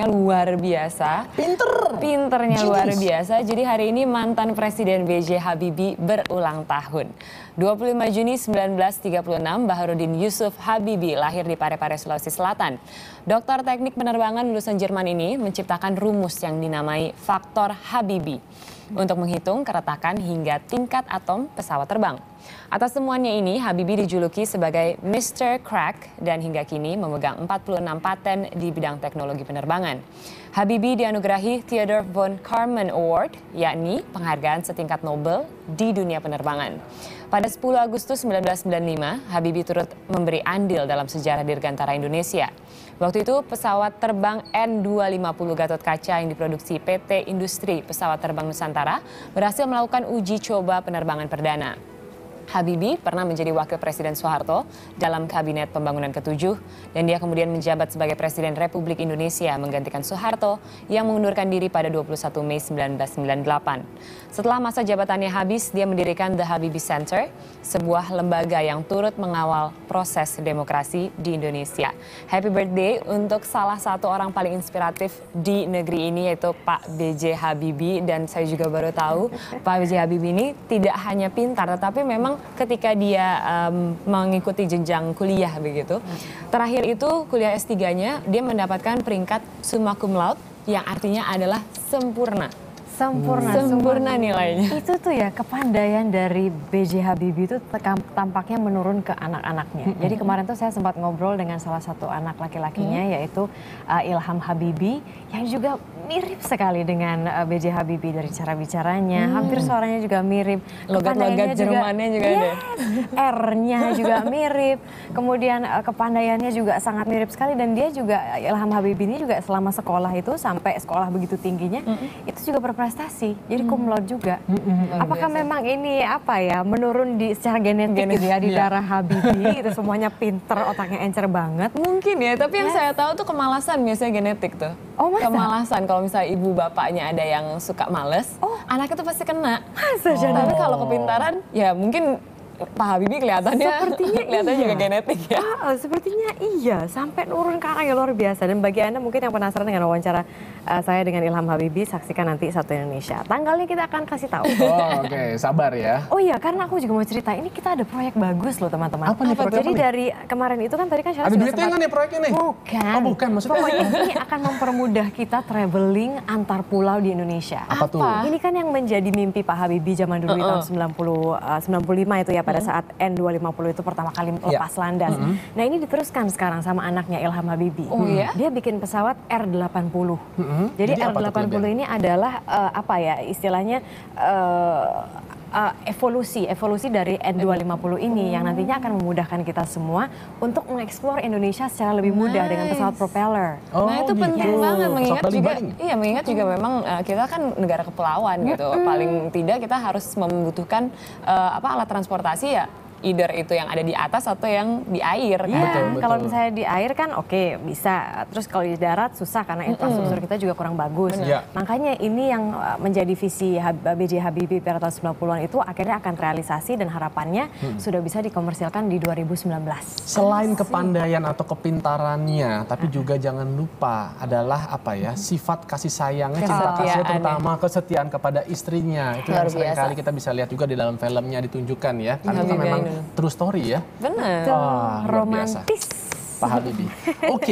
luar biasa. Pinternya luar biasa. Jadi hari ini mantan Presiden B.J. Habibie berulang tahun. 25 Juni 1936, Baharudin Yusuf Habibie lahir di Parepare, Sulawesi Selatan. Doktor teknik penerbangan lulusan Jerman ini menciptakan rumus yang dinamai faktor Habibie untuk menghitung keretakan hingga tingkat atom pesawat terbang. Atas semuanya ini, Habibie dijuluki sebagai Mr. Crack dan hingga kini memegang 46 paten di bidang teknologi penerbangan. Habibie dianugerahi Theodor von Karman Award, yakni penghargaan setingkat Nobel di dunia penerbangan. Pada 10 Agustus 1995, Habibie turut memberi andil dalam sejarah dirgantara Indonesia. Waktu itu pesawat terbang N250 Gatot Kaca yang diproduksi PT Industri Pesawat Terbang Nusantara berhasil melakukan uji coba penerbangan perdana. Habibie pernah menjadi wakil Presiden Soeharto dalam Kabinet Pembangunan ke-7 dan dia kemudian menjabat sebagai Presiden Republik Indonesia menggantikan Soeharto yang mengundurkan diri pada 21 Mei 1998. Setelah masa jabatannya habis, dia mendirikan The Habibie Center, sebuah lembaga yang turut mengawal proses demokrasi di Indonesia. Happy birthday untuk salah satu orang paling inspiratif di negeri ini, yaitu Pak B.J. Habibie. Dan saya juga baru tahu Pak B.J. Habibie ini tidak hanya pintar, tetapi memang ketika dia mengikuti jenjang kuliah begitu. Terakhir itu kuliah S3-nya dia mendapatkan peringkat summa cum laude yang artinya adalah sempurna. Sempurna nilainya. Itu tuh ya kepandaian dari B.J. Habibie itu tampaknya menurun ke anak-anaknya. Jadi kemarin tuh saya sempat ngobrol dengan salah satu anak laki-lakinya yaitu Ilham Habibie yang juga mirip sekali dengan B.J. Habibie dari cara bicaranya. Hampir suaranya juga mirip. Logat-logat Jermannya juga ada. R-nya juga mirip. Kemudian kepandaiannya juga sangat mirip sekali. Dan dia juga, Ilham Habibie ini juga selama sekolah itu sampai sekolah begitu tingginya, itu juga berprestasi. Jadi cum laude juga. Apakah memang ini apa ya, menurun di secara genetik gitu ya di darah Habibie, itu semuanya pinter, otaknya encer banget? Mungkin ya, tapi yang saya tahu tuh kemalasan biasanya genetik tuh. Oh, masa? Kemalasan, kalau misalnya ibu bapaknya ada yang suka males, anaknya tuh pasti kena. Masa Tapi kalau kepintaran, ya mungkin Pak Habibie kelihatannya juga genetik ya. Sepertinya iya, sampai nurun ke arah yang luar biasa. Dan bagi Anda mungkin yang penasaran dengan wawancara saya dengan Ilham Habibie, saksikan nanti Satu Indonesia. Tanggalnya kita akan kasih tahu. Oke, sabar ya. Oh iya, karena aku juga mau cerita, ini kita ada proyek bagus loh teman-teman. Apa nih proyek? Jadi dari kemarin itu kan tadi kan ada duitnya nggak nih proyek ini? Bukan. Oh bukan, maksudnya? Pokoknya ini akan mempermudah kita traveling antar pulau di Indonesia. Apa tuh? Ini kan yang menjadi mimpi Pak Habibie zaman dulu di tahun 95 itu ya, pada saat N250 itu pertama kali lepas landas. Nah ini diteruskan sekarang sama anaknya Ilham Habibie. Oh iya? Dia bikin pesawat R80. Jadi R80 ini adalah apa ya istilahnya evolusi dari N250 ini yang nantinya akan memudahkan kita semua untuk mengeksplor Indonesia secara lebih mudah dengan pesawat propeller. Nah itu penting banget, mengingat juga memang kita kan negara kepulauan gitu. Paling tidak kita harus membutuhkan alat transportasi ya. Either itu yang ada di atas atau yang di air. Betul. Kalau misalnya di air kan oke, bisa. Terus kalau di darat susah karena infrastruktur kita juga kurang bagus. Makanya ini yang menjadi visi B.J. Habibie pada tahun 90-an itu akhirnya akan realisasi dan harapannya sudah bisa dikomersilkan di 2019. Selain kepandaian atau kepintarannya, tapi juga jangan lupa adalah apa ya, sifat kasih sayangnya, cinta kasih terutama kesetiaan kepada istrinya. Itu yang seringkali kita bisa lihat juga di dalam filmnya ditunjukkan ya. Karena itu memang true story ya. Benar. Romantis. Pak Habibie. Oke.